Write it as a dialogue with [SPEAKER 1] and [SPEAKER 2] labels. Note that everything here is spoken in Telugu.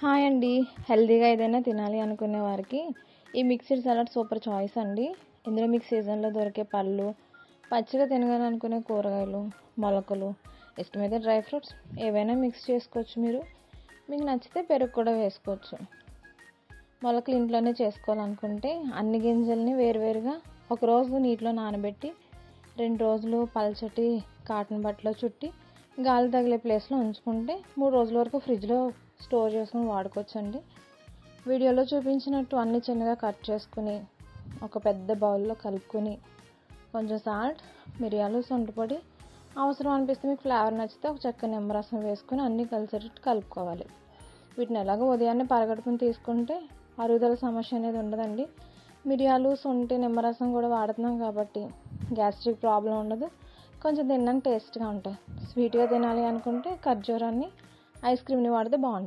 [SPEAKER 1] హాయ్ అండి. హెల్తీగా ఏదైనా తినాలి అనుకునే వారికి ఈ మిక్స్డ్ సలాడ్ సూపర్ చాయిస్ అండి. ఇందులో మీకు సీజన్లో దొరికే పళ్ళు, పచ్చిగా తినగాలనుకునే కూరగాయలు, మొలకలు, ఇష్టమైతే డ్రై ఫ్రూట్స్ ఏవైనా మిక్స్ చేసుకోవచ్చు. మీకు నచ్చితే పెరుగు కూడా వేసుకోవచ్చు. మొలకలు ఇంట్లోనే చేసుకోవాలనుకుంటే అన్ని గింజల్ని వేరువేరుగా ఒకరోజు నీటిలో నానబెట్టి 2 రోజులు పల్చటి కాటన్ బట్టలో చుట్టి గాలి తగిలే ప్లేస్లో ఉంచుకుంటే 3 రోజుల వరకు ఫ్రిడ్జ్లో స్టోర్ చేసుకుని వాడుకోవచ్చండి. వీడియోలో చూపించినట్టు అన్ని చిన్నగా కట్ చేసుకుని ఒక పెద్ద బౌల్లో కలుపుకొని కొంచెం సాల్ట్, మిరియాలు, సొంటిపొడి, అవసరం అనిపిస్తే మీకు ఫ్లేవర్ నచ్చితే ఒక చెక్క నిమ్మరసం వేసుకుని అన్నీ కలిసేటట్టు కలుపుకోవాలి. వీటిని ఎలాగో ఉదయాన్నే పరగడుపుని తీసుకుంటే అరుగుదల సమస్య అనేది ఉండదండి. మిరియాలు, సొంటి, నిమ్మరసం కూడా వాడుతున్నాం కాబట్టి గ్యాస్ట్రిక్ ప్రాబ్లం ఉండదు. కొంచెం తినడానికి టేస్ట్గా ఉంటాయి. స్వీట్గా తినాలి అనుకుంటే ఖర్జూరాన్ని, ఐస్ క్రీమ్ని వాడితే బాగుంటుంది.